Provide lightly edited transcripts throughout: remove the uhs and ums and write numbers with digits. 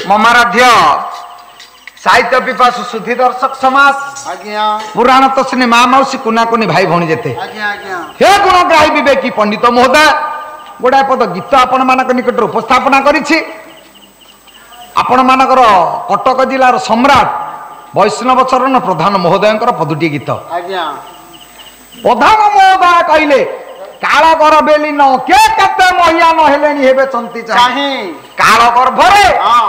ममाराध्य साहित्य पिपासु सुधी दर्शक समाज आज्ञा पुराण तो सिने माँ मौसी कुना कुनी भाई भौणी जेते आज्ञा आज्ञा हे गुणग्राही विवेकी पंडित महोदय गोटाए पद गीत आपण मानक निकट उपस्थापना करिछि। आपण मानकर कटक जिलार सम्राट वैष्णव चरण प्रधान महोदयंकर पदुटी गीत आज्ञा प्रधान महोदय कहले काल गर बेली न के केते महिया न हेलेनी हेबे चंती चाहे काल गर्भरे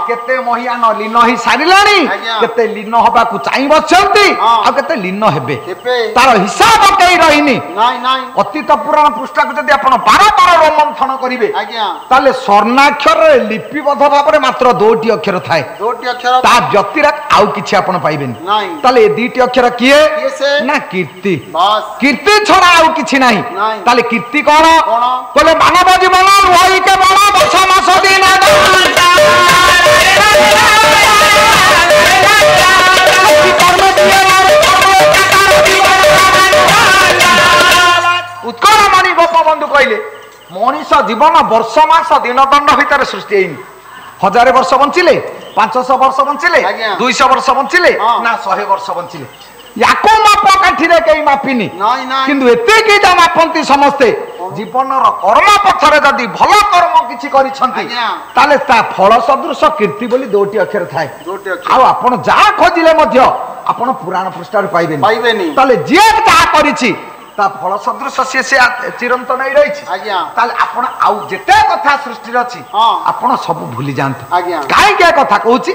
केते महिया न लीन ही सारिलानी केते लीन हबा को चाहि बचंती आ केते लीन हेबे तार हिसाब कई रहिनी नाही नाही अतीत पुराण पृष्ठा को जदि आपण 12 रोमंथन करिवे आज्ञा ताले स्वर्णाक्षर लिपिबद्ध भाबरे मात्र दोटी अक्षर थाए दोटी अक्षर ता व्यतिरक आउ किछि आपण पाइबेनी नाही ताले ए दुटी अक्षर किए से ना कीर्ति बस कीर्ति छड़ा आउ किछि नाही ताले कीर्ति कोन बोले मानव जीवन होई के बड़ा वर्ष मास दिन उत्कल मणि गोपबंधु कहले मनीष जीवन वर्ष मास दिन दंड भितर सृष्टि हैनी 1000 वर्ष बंचिले 500 वर्ष बंचिले 200 वर्ष बंचिले ना 100 वर्ष बंचिले याको माप काठीरे कई मापिनी किंतु एते की जा मापंती समस्ते जीवनर कर्म पथरे जदि भल कर्म किछि करिसंती ताले ता फल सदृश कीर्ति बोली दोटी अक्षर थाए आ आपण जा खोजिले मध्य आपण पुराण पृष्ठार पाइबेनी ताले जे जा करिछि ता फल सदृश से चिरंतन नहीं रही ताले आपण आउ जेते कथा सृष्टि अछि आपण सब भूली जानते काहे के कथा कहूची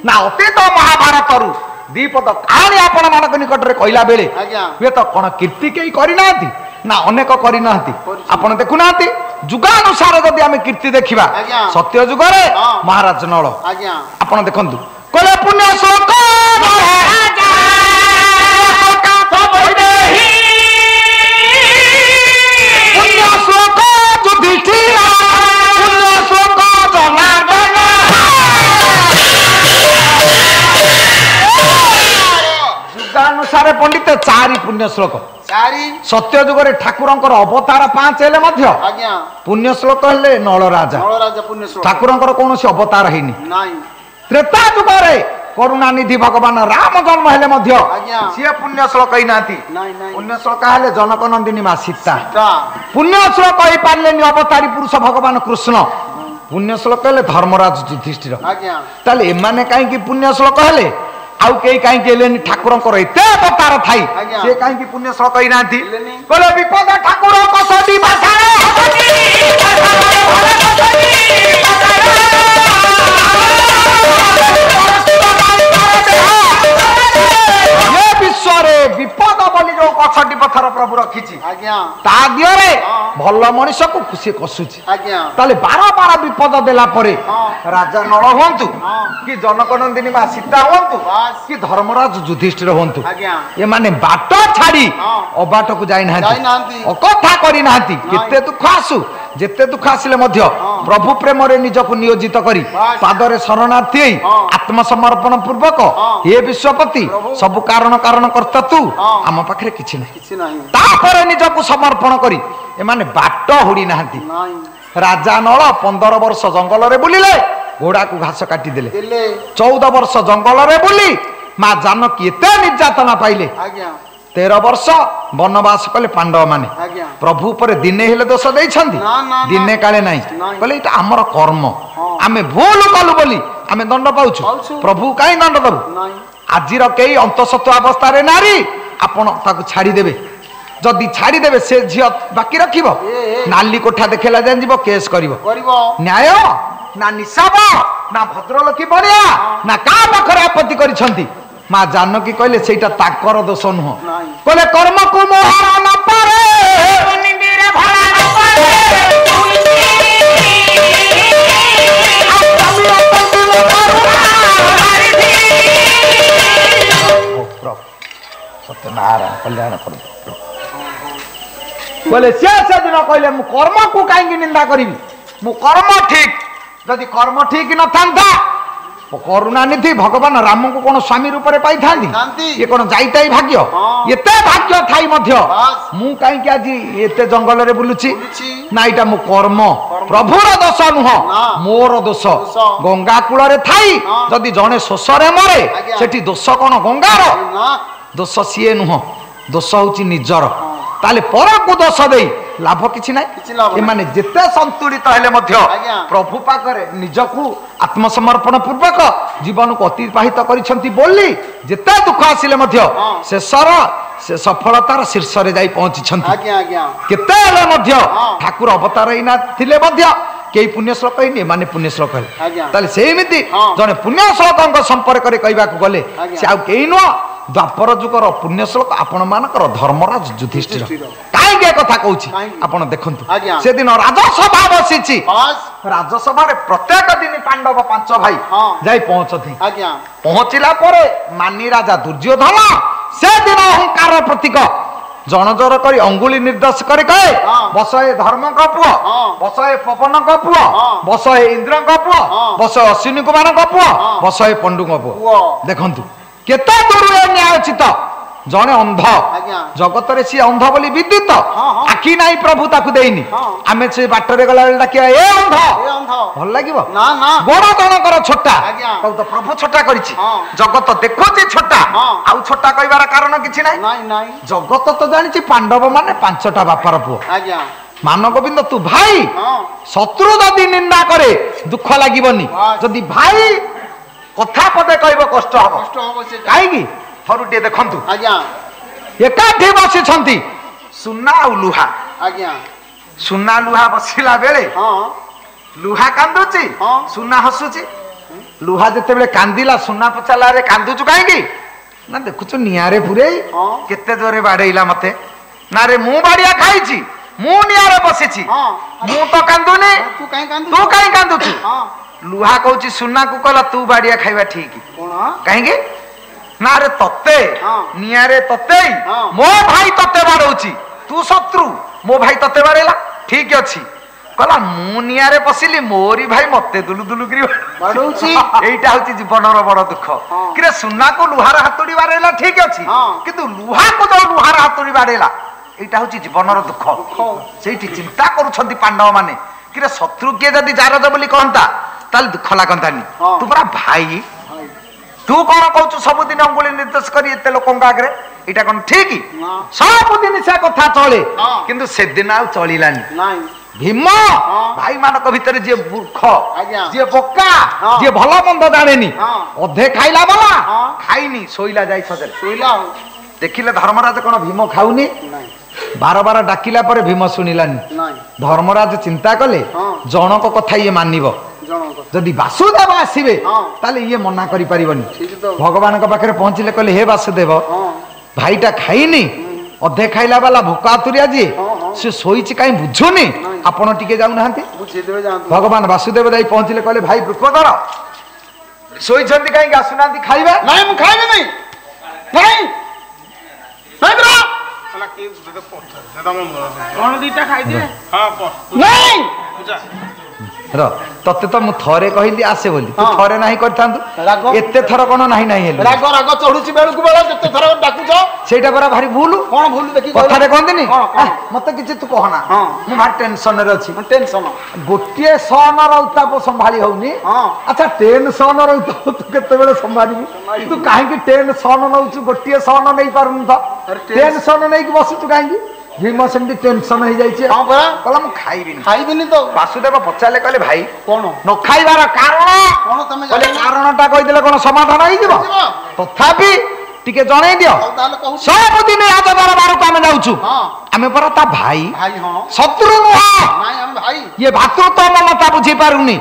ना अतीत महाभारत रु दीपद कहानी आपण मानक निकट रे कहला बेले हे तो कोन कीर्ति केई करि नांती ना अनेक करि नांती आपण देखु नांती जुगानुसार जदि हमें कीर्ति देखिबा सत्य जुग रे महाराज नळ आपण देखंतु कोले पुण्य श्लोक राजा का बहिदेही पुण्य श्लोक युधिष्ठिर पुण्य श्लोक जनार्दन जुगानुसार पंडित चारि पुण्य श्लोक सत्य जुगरे ठाकुरंकर अवतार 5 हेले मध्य पुण्य श्लोक हेले नळ राजा ठाकुरंकर कोनोसी अवतार हेनी त्रेता जुगरे करुणानिधि भगवान राम जन्म हेले मध्य सिए पुण्य श्लोक ही नाती पुण्य श्लोक हेले जनक नंदिनी मा सीता पुण्य श्लोक ही पारलेनी अवतारी पुरुष भगवान कृष्ण पुण्य श्लोक हेले धर्मराज युधिष्ठिर ताले एमाने काहे कि पुण्य श्लोक हेले आउ कई काहे के लेनी ठाकुरंकर एते अवतार थाई से काहे कि पुण्य श्लोक ही नाती बोले विपद ठाकुर कसदी भाषारे विश्व विपद बोली जो कछटी पथर प्रभु रखिछि ता दियरे भल मनीष को खुशी कसुछि ताले 12 विपद देला परे राजा नळ होंतु कि जनक नंदिनी मा सीता होंतु कि धर्मराज युधिष्ठिर होंतु ए माने बाट छाड़ी अबाट को जाई नांती अकथा करी नांती केते दुख आसु जेते दुख आसिले मध्य प्रभु प्रेम रे निजको नियोजित करी पादरे शरणार्थी आत्मसमर्पण पूर्वक हे विश्वपति सब कारण कारण करता तू आम पाखरे किछि नाही तापर निजको समर्पण करी ए माने बाट हुडी नांती राजा नळ 15 वर्ष जंगल रे बुलिले घोड़ा को घास काटी देले 14 वर्ष जंगल रे बुली मां जानकी एते निर्यातना पाइले 13 वर्ष वनवास कले पांडव माने प्रभु पर दिने हेले दोष देइछंती दिने काले नाही कहले इटा हमर कर्म आमे भूल कलु बोली आमे दंड पाउछु प्रभु काई दंड दबु आजिर केई अंतसत्व अवस्था रे नारी आपण ताकू छाड़ी देबे जदि छाड़ी देबे से झियो बाकी रखिबो नाली कोठा देखेला जान जीवो केस करिवो न्याय ना निसाब ना भद्रलोकी बनिया ना का पाखरे आपत्ति करिसंती मां जानकी कहले सेटा ताकर दोष नुह कहले कर्म को मोहर न पारे निंदिरे भला न पारे सत्यनारायण कल्याण कर बोले से दिन कहले मु कर्म को काई निंदा करिवि मु कर्म ठीक जदि कर्म ठीक न थांता କରୁଣାନିଧି ଭଗବାନ ରାମଙ୍କୁ କଣ ସ୍ୱାମୀ ରୂପରେ ପାଇଥାନ୍ତି? ଇଏ କଣ ଯାଇତାଇ ଭାଗ୍ୟ? ଏତେ ଭାଗ୍ୟ ଥାଇ ମଧ୍ୟ ମୁଁ କାହିଁକି ଆଜି ଏତେ ଜଙ୍ଗଲରେ ବୁଲୁଛି? ନା ଏଇଟା ମୋ କର୍ମ, ପ୍ରଭୁର ଦୋଷ ନୁହଁ, ମୋର ଦୋଷ। ଗଙ୍ଗା କୂଳରେ ଥାଇ ଯଦି ଜଣେ ଶୋଷରେ ମରେ ସେଠି ଦୋଷ କଣ ଗଙ୍ଗାର? ଦୋଷ ସିଏ ନୁହଁ, ଦୋଷ ହଉଛି ନିଜର। ତାହେଲେ ପରକୁ ଦୋଷ ଦେଇ ଲାଭ କିଛି ନାହିଁ। ଏମାନେ ଯେତେ ସନ୍ତୁଳିତ ହେଲେ ମଧ୍ୟ ପ୍ରଭୁ ପାଖରେ ନିଜକୁ ଆତ୍ମସମର୍ପଣ ପୂର୍ବକ ଜୀବନକୁ ଅତିବାହିତ କରିଛନ୍ତି ବୋଲି ଯେତେ ଦୁଃଖ ଆସିଲେ ମଧ୍ୟ ଶେଷର ସେ ସଫଳତାର ଶୀର୍ଷରେ ଯାଇ ପହଞ୍ଚିଛନ୍ତି। କେତେ ହେଲେ ମଧ୍ୟ ଠାକୁର ଅବତାର ହେଇନା ଥିଲେ ମଧ୍ୟ କେହି ପୁଣ୍ୟ ଶ୍ଲୋକ ହେଇନି, ଏମାନେ ପୁଣ୍ୟ ଶ୍ଲୋକ ହେଲେ। ତାହେଲେ ସେମିତି ଜଣେ ପୁଣ୍ୟ ଶ୍ଲୋକଙ୍କ ସମ୍ପର୍କରେ କହିବାକୁ ଗଲେ ସେ ଆଉ କେହି ନୁହଁ, ଦ୍ୱାପର ଯୁଗର ପୁଣ୍ୟ ଶ୍ଲୋକ ଆପଣ ମାନଙ୍କର ଧର୍ମରାଜ ଯୁଧିଷ୍ଠିର। କାହିଁକି ଏ କଥା କହୁଛି ଆପଣ ଦେଖନ୍ତୁ, ସେଦିନ ରାଜସଭା ବସିଛି, ରାଜସଭାରେ ପ୍ରତ୍ୟେକ ଦିନ ପାଣ୍ଡବ 5 ଭାଇ ଯାଇ ପହଞ୍ଚନ୍ତି। ପହଞ୍ଚିଲା ପରେ ମାନି ରାଜା ଦୁର୍ଯ୍ୟୋଧନ ସେଦିନ ଅହଙ୍କାର ପ୍ରତୀକ ଜଣ ଜଣ କରି ଅଙ୍ଗୁଳି ନିର୍ଦ୍ଦେଶ କରି କହେ, ବସ ଏ ଧର୍ମଙ୍କ ପୁଅ, ବସ ଏ ପବନଙ୍କ ପୁଅ, ବସ ଏ ଇନ୍ଦ୍ରଙ୍କ ପୁଅ, ବସ ଅଶ୍ୱିନୀ କୁମାରଙ୍କ ପୁଅ, ବସ ଏ ପଣ୍ଡୁଙ୍କ ପୁଅ। ଦେଖନ୍ତୁ କେତେ ଦୂରରେ ନ୍ୟାୟ ଉଚିତ। ଜଣେ ଅନ୍ଧ, ଜଗତରେ ସିଏ ଅନ୍ଧ ବୋଲି ବିଦିତ, ଆଖି ନାହିଁ ପ୍ରଭୁ ତାକୁ ଦେଇନି। ଆମେ ସେ ବାଟରେ ଗଲାବେଳେ ଡାକିବା ଏ ଅନ୍ଧ, ଭଲ ଲାଗିବ? ଗୋଡ଼ ଜଣଙ୍କର ଛୋଟା, ତ ପ୍ରଭୁ ଛୋଟା କରିଛି, ଜଗତ ଦେଖୁଛି ଛୋଟା, ଆଉ ଛୋଟା କହିବାର କାରଣ କିଛି ନାହିଁ। ଜଗତ ତ ଜାଣିଛି ପାଣ୍ଡବ ମାନେ 5ଟା ବାପାର ପୁଅ। ମାନ ଗୋବିନ୍ଦ ତୁ ଭାଇ, ଶତ୍ରୁ ଯଦି ନିନ୍ଦା କରେ ଦୁଃଖ ଲାଗିବନି, ଯଦି ଭାଇ କଥା ପଦେ କହିବ କଷ୍ଟ ହବ। କାହିଁକି? ଥରୁଟିଏ ଦେଖନ୍ତୁ, ଏକାଠି ବସିଛନ୍ତି ସୁନା ଆଉ ଲୁହା। ସୁନା ଲୁହା ବସିଲା ବେଳେ ଲୁହା କାନ୍ଦୁଛି, ସୁନା ହସୁଛି। ଲୁହା ଯେତେବେଳେ କାନ୍ଦିଲା ସୁନା ପଚାରିଲା ରେ କାନ୍ଦୁଛୁ କାହିଁକି? ନା ଦେଖୁଛୁ ନିଆଁରେ ପୁରେଇ କେତେ ଜୋରେ ବାଡେଇଲା ମତେ। ନା ରେ ମୁଁ ବାଡିଆ ଖାଇଛି, ମୁଁ ନିଆଁରେ ବସିଛି, ମୁଁ ତ କାନ୍ଦୁନି, ତୁ କାହିଁ କାନ୍ଦୁଛୁ? ଲୁହା କହୁଛି ସୁନାକୁ କହିଲା ତୁ ବାଡିଆ ଖାଇବା ଠିକ। କାହିଁକି? ନା ରେ ତତେ ନିଆଁରେ ତତେ ମୋ ଭାଇ ତତେ ବାଡଉଛି, ତୁ ଶତ୍ରୁ, ମୋ ଭାଇ ତତେ ବାଡେଇଲା, ଠିକ ଅଛି। କହିଲା ମୁଁ ନିଆଁରେ ପଶିଲି, ମୋରି ଭାଇ ମତେ ଦୁଲୁ ଦୁଲୁ କରି ବାଡଉଛି। ଏଇଟା ହଉଛି ଜୀବନର ବଡ ଦୁଃଖ। କିରେ ସୁନାକୁ ଲୁହାର ହାତୁଡି ବାଡେଇଲା ଠିକ ଅଛି, କିନ୍ତୁ ଲୁହାକୁ ଯୋଉ ଲୁହାର ହାତୁଡି ବାଡେଇଲା ଏଇଟା ହଉଛି ଜୀବନର ଦୁଃଖ। ସେଇଠି ଚିନ୍ତା କରୁଛନ୍ତି ପାଣ୍ଡବ ମାନେ, କିରେ ଶତ୍ରୁ କିଏ ଯଦି ଜାରଜ ବୋଲି କହନ୍ତା ତାହେଲେ ଦୁଃଖ ଲାଗନ୍ତାନି। ତୁ ପରା ଭାଇ, ତୁ କଣ କହୁଛୁ ସବୁଦିନ ଅଙ୍ଗୁଳି ନିର୍ଦ୍ଦେଶ କରି ଏତେ ଲୋକଙ୍କ ଆଗରେ? ଏଇଟା କଣ ଠିକ? ସବୁଦିନ ସେ କଥା ଚଳେ, କିନ୍ତୁ ସେଦିନ ଆଉ ଚଳିଲାନି। ଭୀମ ଭାଇ ମାନଙ୍କ ଭିତରେ ଯିଏ ମୂର୍ଖ, ଯିଏ ବୋକା, ଯିଏ ଭଲ ମନ୍ଦ ଜାଣେନି, ଅଧେ ଖାଇଲା ବାଲା ଖାଇନି, ଶୋଇଲା ଯାଇ ସଜରେ ଶୋଇଲା। ଦେଖିଲେ ଧର୍ମରାଜ କଣ ଭୀମ ଖାଉନି? ବାର ବାର ଡାକିଲା ପରେ ଭୀମ ଶୁଣିଲାନି। ଧର୍ମରାଜ ଚିନ୍ତା କଲେ ଜଣକ କଥା ଇଏ ମାନିବ, ଯଦି ବାସୁଦେବ ଆସିବେ ତାହେଲେ ଇଏ ମନା କରିପାରିବନି। ଭଗବାନଙ୍କ ପାଖରେ ପହଞ୍ଚିଲେ କହିଲେ ହେ ବାସୁଦେବ, ଭାଇଟା ଖାଇନି, ଅଧେ ଖାଇଲା ବାଲା ଭୋକା ଆତୁରିଆ ଯିଏ, ସେ ଶୋଇଛି କାହିଁ ବୁଝୁନି, ଆପଣ ଟିକେ ଯାଉନାହାନ୍ତି। ଭଗବାନ ବାସୁଦେବ ଯାଇ ପହଞ୍ଚିଲେ, କହିଲେ ଭାଇ ବୃକୋଦର ଶୋଇଛନ୍ତି କାହିଁକି, ଆସୁନାହାନ୍ତି ଖାଇବା? ନାଇଁ ମୁଁ ଖାଇବି ନାହିଁ। କଣ ଦିଟା ଖାଇଦିଏ? ତତେ ତ ମୁଁ ଥରେ କହିଲି ଆସେ ବୋଲି, ତୁ ଥରେ ନାହିଁ କରିଥାନ୍ତୁ, ଏତେ ଥର କଣ ନାହିଁ ନାହିଁ ହେଲେ ରାଗ ରାଗ ଚଢୁଛି ବେଳକୁ ବେଳ, ଯେତେ ଥର ଡାକୁଛ ସେଇଟା ପରା ଭାରି ଭୁଲ। କଣ ଭୁଲ ଦେଖି କଥାରେ କହନ୍ତିନି, ମତେ କିଛି ତୁ କହନା, ମୁଁ ଭାରି ଟେନସନରେ ଅଛି। ଟେନସନ ଗୋଟିଏ ସନର ଉତ୍ତାପ ସମ୍ଭାଳି ହଉନି। ଆଚ୍ଛା ଟେନସନର ଉତ୍ତାପ ତୁ କେତେବେଳେ ସମ୍ଭାଳିବୁ? ତୁ କାହିଁକି ଟେନସନ ନଉଛୁ? ଗୋଟିଏ ସନ ନେଇ ପାରୁନି ତ, ଟେନସନ ନେଇକି ବସୁଛୁ କାହିଁକି? ଭୀମ ସେମିତି ଟେନସନ ହେଇଯାଇଛି, କହିଲା ମୁଁ ଖାଇବିନି। ଖାଇବିନି ତ ବାସୁଦେବ ପଚାରିଲେ, କହିଲେ ଭାଇ କଣ ନ ଖାଇବାର କାରଣ କଣ? ତମେ କାରଣଟା କହିଦେଲେ କଣ ସମାଧାନ ହେଇଯିବ? ତଥାପି ଟିକେ ଜଣେଇ ଦିଅ। ସବୁଦିନ ରାଜ ଦରବାରକୁ ଆମେ ଯାଉଛୁ, ଆମେ ପରା ତା ଭାଇ, ଶତ୍ରୁ ନୁହଁ। ଇଏ ଭାତୃତ୍ୱ ମମତା ବୁଝି ପାରୁନି।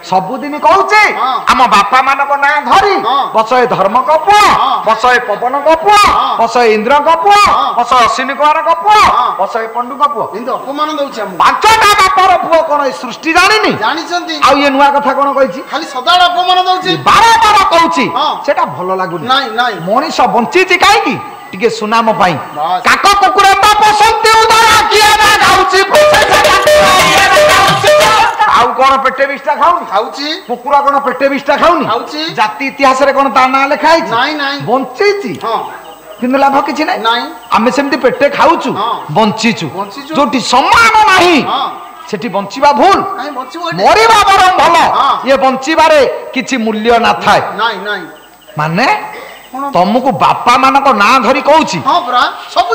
ସବୁଦିନ କହୁଛି ଆମ ବାପା ମାନଙ୍କ ନାଁ ଧରି, ବସ ଏ ଧର୍ମଙ୍କ ପୁଅ, ବସ ଏ ପବନଙ୍କ ପୁଅ, ବସ ଏ ଇନ୍ଦ୍ରଙ୍କ ପୁଅ, ବସ ଅଶ୍ୱିନୀ କୁମାରଙ୍କ ପୁଅ, ବସ ଏ ପଣ୍ଡୁଙ୍କ ପୁଅ, ଅପମାନ ଦଉଛି। 5ଟା ବାପାର ପୁଅ କଣ ଏ ସୃଷ୍ଟି ଜାଣିନି? ଜାଣିଛନ୍ତି। ଆଉ ଇଏ ନୂଆ କଥା କଣ କହିଛି? ଖାଲି ସଦାବେଳେ ଅପମାନ ଦଉଛି, ବାରବାର କହୁଛି। ସେଟା ଭଲ ଲାଗୁନି। ମଣିଷ ବଞ୍ଚିଛି କାହିଁକି? ଟିକେ ସୁନାମ ପାଇଁ। କାକ କୁକୁର ତ ପସନ୍ତି ଉଦାର, କିଏ ନା ଗାଉଛି ଆଉ କଣ କଣ ପେଟେ ବିଷ୍ଟା ଖାଉନି? ଖାଉଛି। କୁକୁର କଣ ପେଟେ ବିଷ୍ଟା ଖାଉନି? ଖାଉଛି। ଜାତି ଇତିହାସରେ କଣ ତା ନାଁ ଲେଖା ହେଇଛି? ନାଇଁ ନାଇଁ। ବଞ୍ଚିଛି ହଁ କିନ୍ତୁ ଲାଭ କିଛି ନାହିଁ। ନାଇଁ। ଆମେ ସେମିତି ପେଟେ ଖାଉଛୁ ବଞ୍ଚିଛୁ। ବଞ୍ଚିଛୁ। ଯୋଉଠି ସମ୍ମାନ ନାହିଁ ସେଠି ବଞ୍ଚିବା ଭୁଲ, ମରିବା ବରଂ ଭଲ। ଇଏ ବଞ୍ଚିବାରେ କିଛି ମୂଲ୍ୟ ନଥାଏ। ନାଇଁ ନାଇଁ ମାନେ ତମକୁ ବାପା ମାନଙ୍କ ନାଁ ଧରି କହୁଛି,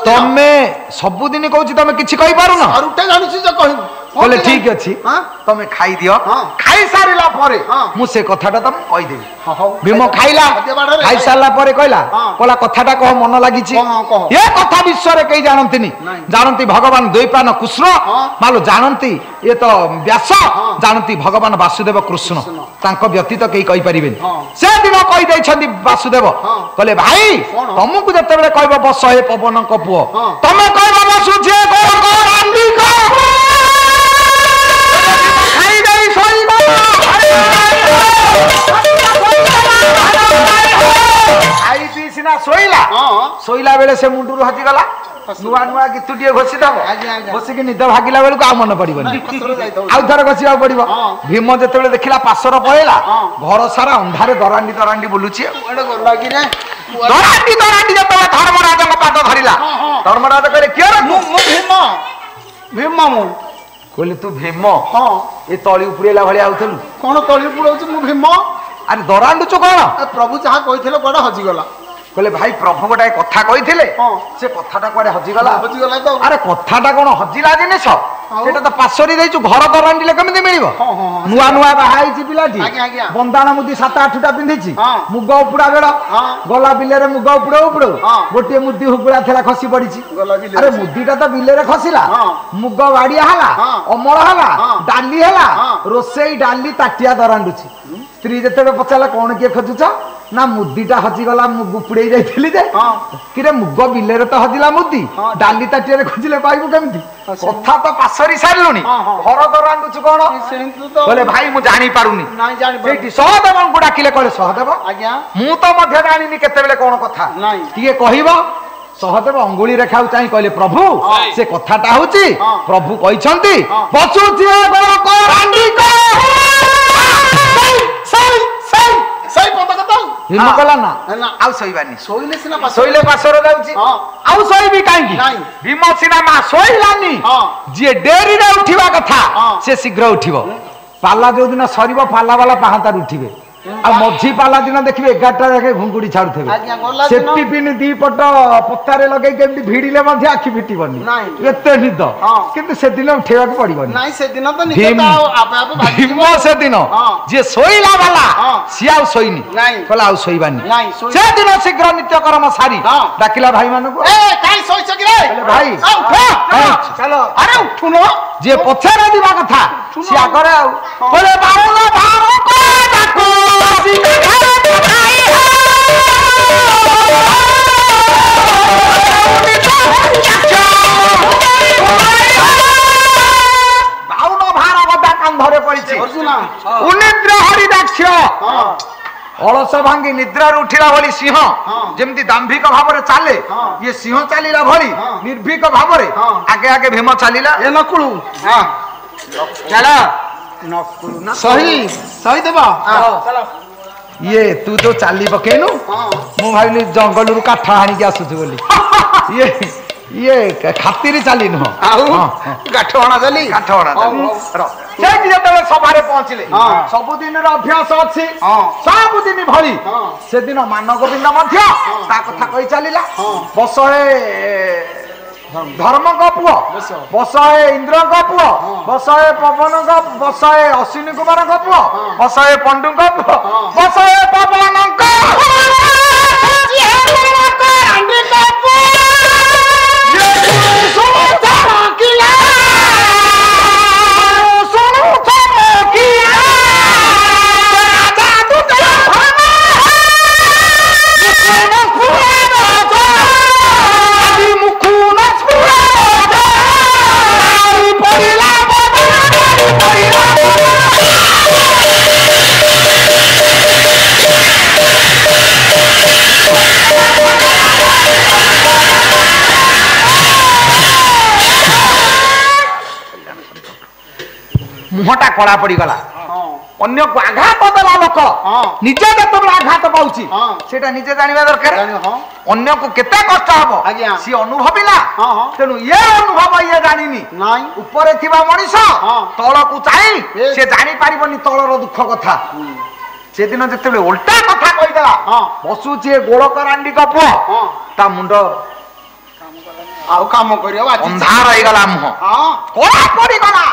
ତମେ ସବୁଦିନ କହୁଛି ତମେ କିଛି କହିପାରୁନ। କହିଲେ ଠିକ ଅଛି ତମେ ଖାଇଦିଅ, ଖାଇସାରିଲା ପରେ ମୁଁ ସେ କଥାଟା ତମକୁ କହିଦେବି। ଭୀମ ଖାଇଲା, ଖାଇସାରିଲା ପରେ କହିଲା କଥାଟା କହ ମନ ଲାଗିଛି। ଏ କଥା ବିଶ୍ୱରେ କେହି ଜାଣନ୍ତିନି, ଜାଣନ୍ତି ଭଗବାନ ଦ୍ୱୈପାୟନ କୃଷ୍ଣ, ମାଲୋ ଜାଣନ୍ତି ଇଏ ତ ବ୍ୟାସ, ଜାଣନ୍ତି ଭଗବାନ ବାସୁଦେବ କୃଷ୍ଣ, ତାଙ୍କ ବ୍ୟତୀତ କେହି କହିପାରିବେନି। ସେଦିନ କହିଦେଇଛନ୍ତି ବାସୁଦେବ, କହିଲେ ଭାଇ ତମକୁ ଯେତେବେଳେ କହିବ ବସ ହେ ପବନଙ୍କ ପୁଅ, ତମେ କହିବ ବସୁଛି ଖାଇ ପିଇ ସିନା ଶୋଇଲା, ଶୋଇଲା ବେଳେ ସେ ମୁଣ୍ଡରୁ ହଜିଗଲା। ନୂଆ ନୂଆ ଗୀତଟିଏ ଘୋଷିଦବ, ଘୋଷିକି ନିଦ ଭାଗିଲା ବେଳକୁ ଆଉ ମନେ ପଡିବନି, ଆଉ ଥରେ ଘୋଷିବାକୁ ପଡିବ। ଭୀମ ଯେତେବେଳେ ଦେଖିଲା ପାଶର ପଳେଇଲା, ଘର ସାରା ଅନ୍ଧାରେ ଦରାଣ୍ଡି ଦରାଣ୍ଡି ବୁଲୁଛି। ଦରାଣ୍ଡି ଦରାଣ୍ଡି ଯେତେବେଳେ ଧର୍ମରାଜଙ୍କ ପାଦ ଧରିଲା, ଧର୍ମରାଜ କହିଲେ କିଏ ମୁଁ ଭୀମ। ଭୀମ ମୁଁ କହିଲି ତୁ ଭୀମ? ଏ ତଳି ଉପୁଡେଇଲା ଭଳିଆ ହଉଥିଲୁ। କଣ ତଳି ଉପୁଡଉଛି? ମୁଁ ଭୀମ। ଆରେ ଦରାଣ୍ଡୁଛୁ କଣ? ପ୍ରଭୁ ଯାହା କହିଥିଲେ କୁଆଡେ ହଜିଗଲା। କହିଲେ ଭାଇ ପ୍ରଭୁ ଗୋଟାଏ କଥା କହିଥିଲେ, ସେ କଥାଟା କୁଆଡେ ହଜିଗଲା? ହଜିଗଲା ତ। ଆରେ କଥାଟା କଣ ହଜିଲା ଜିନିଷ? ସେଟା ତ ପାଶୋରି ଦେଇଛୁ, ଘର ଦରାଣ୍ଡିଲେ କେମିତି ମିଳିବ? ନୂଆ ନୂଆ ବାହା ହେଇଛି ପିଲାଟି, ବନ୍ଦାଣ ମୁଦି 7-8ଟା ପିନ୍ଧିଛି, ମୁଗ ଉପୁଡା ବେଳ ଗଲା ବିଲରେ ମୁଗ ଉପୁଡଉ ଉପୁଡଉ ଗୋଟିଏ ମୁଦି ହୁଗୁଳା ଥିଲା ଖସି ପଡିଛି। ଆରେ ମୁଦିଟା ତ ବିଲରେ ଖସିଲା, ମୁଗ ବାଡିଆ ହେଲା, ଅମଳ ହେଲା, ଡାଲି ହେଲା, ରୋଷେଇ ଡାଲି ତାଟିଆ ଦରାଣ୍ଡୁଛି। ସ୍ତ୍ରୀ ଯେତେବେଳେ ପଚାରିଲା କଣ କିଏ ଖୋଜୁଛ, ନା ମୁଦିଟା ହଜିଗଲା, ମୁଁ ଉପୁଡେଇ ଯାଇଥିଲି ଯେ। କିରେ ମୁଗ ବିଲରେ ତ ହଜିଲା ମୁଦି, ଡାଲି ତାଟିଆରେ ଖୋଜିଲେ ପାଇବୁ କେମିତି? କଥା ତ ପାଶୋରି ସାରିଲୁଣି, ଘର ଦରାଣ୍ଡୁଛୁ କଣ? କହିଲେ ଭାଇ ମୁଁ ଜାଣିପାରୁନି। ସେଇଠି ସହଦେବଙ୍କୁ ଡାକିଲେ, କହିଲେ ସହଦେବ ମୁଁ ତ ମଧ୍ୟ ଜାଣିନି କେତେବେଳେ କଣ କଥା, ଟିକେ କହିବ। ସହଦେବ ଅଙ୍ଗୁଳି ରେଖାକୁ ଚାହିଁ କହିଲେ ପ୍ରଭୁ ସେ କଥାଟା ହଉଛି ପ୍ରଭୁ କହିଛନ୍ତି ବସୁଛି ଆଉ ଶୋଇବାନି, ଶୋଇଲେ ପାଶର ଯାଉଛି, ଆଉ ଶୋଇବି କାହିଁକି? ଭୀମ ସିନା ମା ଶୋଇଲାନି, ଯିଏ ଡେରିରେ ଉଠିବା କଥା ସେ ଶୀଘ୍ର ଉଠିବ। ପାଲା ଯୋଉଦିନ ସରିବ ପାଲା ବାଲା ପାହାନ୍ତାରୁ ଉଠିବେ, ଆଉ ମଝି ପାଲା ଦିନ ଦେଖିବେ 11ଟା ଯାକେ ଘୁଙ୍ଗୁଡି ଛାଡୁଥିବେ। ସେଫ୍ଟି ପିନ୍ 2 ପଟ ପତାରେ ଲଗେଇକି ଏମିତି ଭିଡିଲେ ମଧ୍ୟ ଆଖି ଫିଟିବନି, ଏତେ ନିଦ। କିନ୍ତୁ ସେଦିନ ଉଠେଇବାକୁ ପଡିବନି। ଭୀମ ସେଦିନ ଯିଏ ଶୋଇଲା ବାଲା ସିଏ ଆଉ ଶୋଇନି, କହିଲା ଆଉ ଶୋଇବାନି। ସେଦିନ ଶୀଘ୍ର ନିତ୍ୟକର୍ମ ସାରି ଡାକିଲା ଭାଇ ମାନଙ୍କୁ, ଭାଇ ଚାଲ ଉଠୁନ, ଯିଏ ପଛରେ ଯିବା କଥା ସିଏ ଆଗରେ। ଆଉ କହିଲେ ବାଉନ ଭାର ଗଦା କାନ୍ଧରେ ପଡିଛି, ଉନିଦ୍ର ହରିଦାକ୍ଷ ଅଳସ ଭାଙ୍ଗି ନିଦ୍ରାରୁ ଉଠିଲା ଭଳି ସିଂହ ଯେମିତି ଦାମ୍ଭିକ ଭାବରେ ଚାଲେ, ଇଏ ସିଂହ ଚାଲିଲା ଭଳି ନିର୍ଭୀକ ଭାବରେ ଆଗେ ଆଗେ ଭୀମ ଚାଲିଲା। ଏ ନକୁଳୁ ଚାଲ ଇଏ ତୁ ତ ଚାଲି ପକେଇନୁ, ମୁଁ ଭାବିଲି ଜଙ୍ଗଲରୁ କାଠ ଆଣିକି ଆସୁଛୁ ବୋଲି। ଇଏ ଇଏ ଖାତିରି ଚାଲି ନୁହଁ, କାଠ ଅଣା ଚାଲି। ସେଇଠି ଯେତେବେଳେ ସଭାରେ ପହଞ୍ଚିଲେ, ସବୁଦିନର ଅଭ୍ୟାସ ଅଛି, ସବୁଦିନ ଭଳି ସେଦିନ ମାନଗୋବିନ୍ଦ ମଧ୍ୟ ତା କଥା କହି ଚାଲିଲା। ବସଏ ଧର୍ମଙ୍କ ପୁଅ, ବସଏ ଇନ୍ଦ୍ରଙ୍କ ପୁଅ, ବସଏ ପବନଙ୍କ, ବସଏ ଅଶ୍ୱିନୀ କୁମାରଙ୍କ ପୁଅ, ବସଏ ପଣ୍ଡୁଙ୍କ ପୁଅ, ବସଏ ପବନଙ୍କ मुहटा कड़ा पड़गला अन्य को आघात देला लोक निजे जेतेबेले आघात पाउची सेटा निजे जानिबा दरकार अन्य को केते कष्ट हबो सी अनुभविला तेनु ये अनुभव ये जानिनी नाई ऊपर थिबा मनीष तळ को चाहि से जानि पारिबनी तळर दुख कथा से दिन जेतेबेले उल्टा कथा कहिदेला बसुची गोळ करांडी का पुओ ता मुंड आउ काम करियो अंधार होई गला मुह कोड़ा पड़ी गला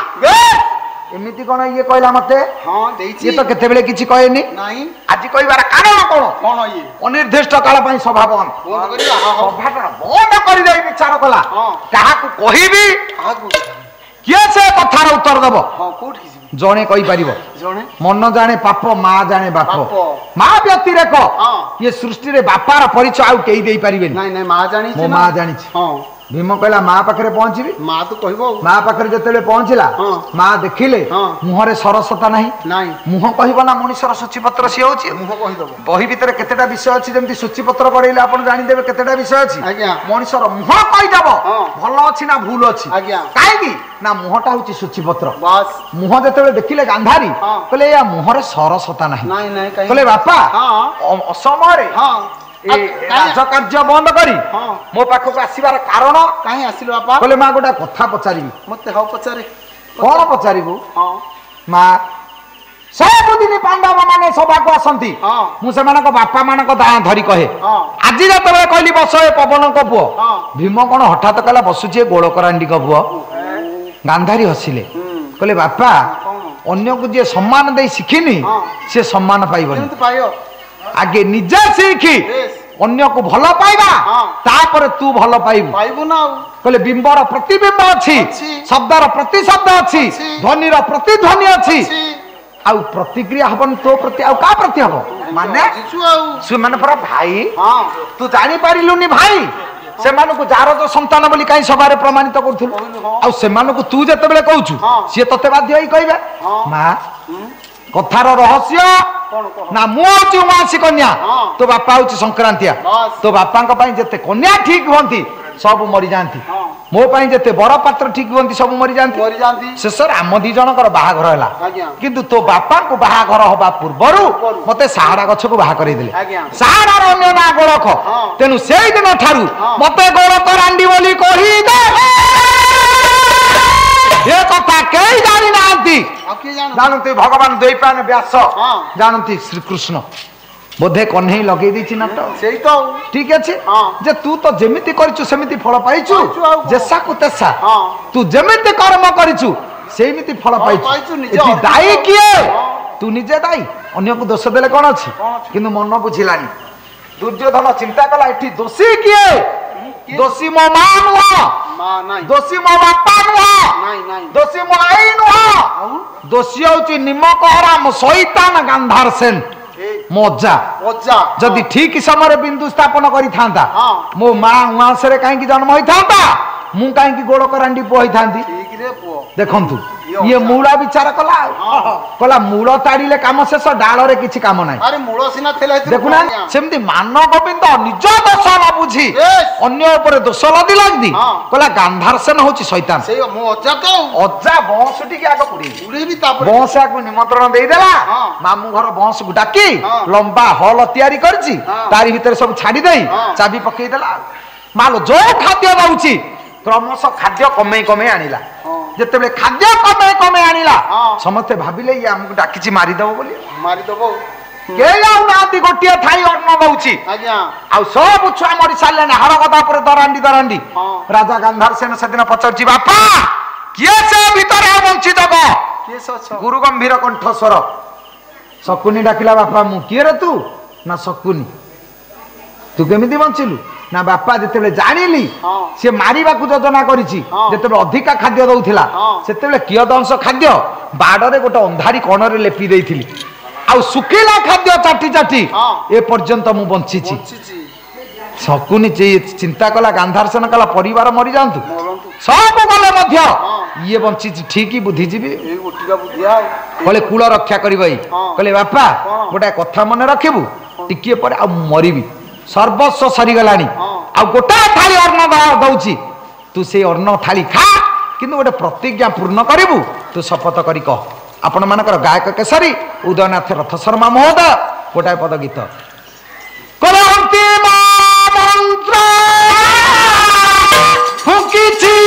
एमिति कोन ये कहला मते हां देइछि ये तो केते बेले किछि कहेनी नाही आज कहबार कारण कोन कोन ये अनिर्दिष्ट काल पई सभा बंद करियो सभा बंद करि देई विचार कला काहा को कहिबी किए से कथार उत्तर देबो हां कोठी जणे कहि परिबो जणे मन जाने पाप मां जाने बाप मां व्यतिरेक ये सृष्टि रे बापार परिचय आउ केही देई परिबेनी नाही नाही मां जानि मो मां जानि हां भीम कहला मां पाखरे पहुंचीबी मां तो कहबो मां पाखरे जतेले पहुंचला मां देखिले मुहरे सरसता नाही नाही मुह कहबो ना मनुष्यर सूचीपत्र सी होची मुह कहि दबो बही भितर केतेटा विषय अछि जेमति सूचीपत्र पढैले आपण जानि देबे केतेटा विषय अछि आज्ञा मनुष्यर मुह कहि दबो भलो अछि ना भूल अछि आज्ञा काई की ना मुहटा होची सूचीपत्र बस मुह जतेले देखिले गांधारी कहले या मुहरे सरसता नाही नाही नाही काई कहले बापा असमरे हां ए राजकार्य बंद करी मो पाखक आसीबार कारण काहे आसिलो बापा कहले मां गोटा कथा पचारिबी मते हाउ पचारे कोन पचारिबू हां मां सबुदिन पांडव माने सभा को आसंती मु सेमानक बापा मानक दां धरी कहे आज जतबे कहली बस ए पवन को पुओ भीम कोन हठात कहला बसुची गोळ करांडी को पुओ गांधारी हसिले कहले बापा अन्य को जे सम्मान दे सिखिनी से सम्मान पाइबनी केमते पायो आगे निजे सीखी अन्य को भल पाइबा तापर तू भल पाइबू पाइबू ना कहले बिंबर प्रतिबिंब अछि शब्दर प्रतिशब्द अछि ध्वनिर प्रतिध्वनि अछि आउ प्रतिक्रिया हबन तो प्रति आउ का प्रति हबो माने से माने पर भाई तू जानि पारिलुनी भाई से मानु को जार जो संतान बोली काई सभारे प्रमाणित करथुल आउ से मानु को तू जते बेले कहउछु से तते बाध्य होई कहबे मां कथार रहस्य ना मु होची उमासी कन्या तो बापा होची संक्रांतिया तो बापा जेते कन्या ठीक होंती सब मरी जाती मो पाई जेते बड़ पात्र ठीक होंती सब मरी जाती शेषर आम दी जनकर बाहाघर हला किंतु तो बापा को बाहाघर हबा पूर्वरु मते साहाड़ा गछ को बाहा करै देले साहाड़ार अन्य ना गोळख तेनु सेई दिन ठारू मते गोळख रांडी बोली कहि दे ये कथा केई जानि नांती जानती भगवान द्वैपायन व्यास जानती श्री कृष्ण बोधे कन्हई लगे दी नट सेई तो ठीक अछि जे तू तो जेमिति करिछु सेमिति फल पाइछु जेसा को तेसा तू जेमिति कर्म करिछु सेमिति फल पाइछु एति दाई किए तू निजे दाई अन्य को दोष देले कोन अछि किंतु मन बुझिलानी दुर्योधन चिंता कला एठी दोषी किए दोषी मो मां नुह दोषी मो बापा नुह दोषी मो आई नुह दोषी होची निमक हराम शैतान गांधार सेन मोजा जदि ठीक समय बिंदु स्थापन करि थांता मो मां उआसरे काहे की जन्म होई थांता मु काहे की गोड़ करांडी पोई थांती ठीक रे पुओ देखंतु ये मूला विचार कला कला मूल ताड़ीले काम शेष डाल रे किछि काम नाही अरे मूल सिना थेले देखुना सेमति मानव गोविंद निज दोष न बुझी अन्य ऊपर दोष लदी लगदी कला गांधार सेन होची शैतान से मो अज्जा तो अज्जा बंसुटी के आग पुडी पुडी भी तापर बंसा को निमंत्रण देई देला मामू घर बंस को डाकी लंबा हॉल तयारी करची तारी भीतर सब छाडी देई चाबी पकई देला मालो जो खाद्य दउची क्रमश खाद्य कमे कमे आनिला जेतेबे खाद्य कमे कमे आनिला समते भाबिले ये हमकु डाकिची मारी दबो बोली मारी दबो के जाऊ नाती गोटिया थाई अन्न दउची आज्ञा आ सब छुआ मरि साले ना हर गदा पर दरांडी राजा गांधार सेन सदिन पचरची बापा किए से भीतर वंचित दबो के सछ गुरु गंभीर कंठ स्वर शकुनी डाकिला बापा मु किए रे तू ना शकुनी तू केमिति बंचिलु ना बापा जेतेबे जानिली से मारिबा को योजना करिछि जेतेबे अधिका खाद्य दउथिला सेतेबे कियद अंश खाद्य बाडरे गोटे अंधारी कोणरे लेपि देइथिली आ सुखिला खाद्य चाटी चाटी ए पर्यंत मु बंचिछि शकुनी चिंता कला गांधार सेन कला परिवार मरि जांतु सब गले मध्य ये बंचिछि ठीक बुद्धिजीवी ए गोटिका बुद्धिया कहले कुल रक्षा करबई कहले बापा गोटा कथा मन रखिबु टिकिए पर आ मरिबी सर्वस्व सरी गलानी आ गोटा थाली अन्न दउची तू से अन्न थाली खा किंतु गोटे प्रतिज्ञा पूर्ण करिबु तू शपथ करी कह आपण मानकर गायक केसरी उदयनाथ रथ शर्मा महोदय गोटाए पद गीत अंतिम मंत्र फुंकिछि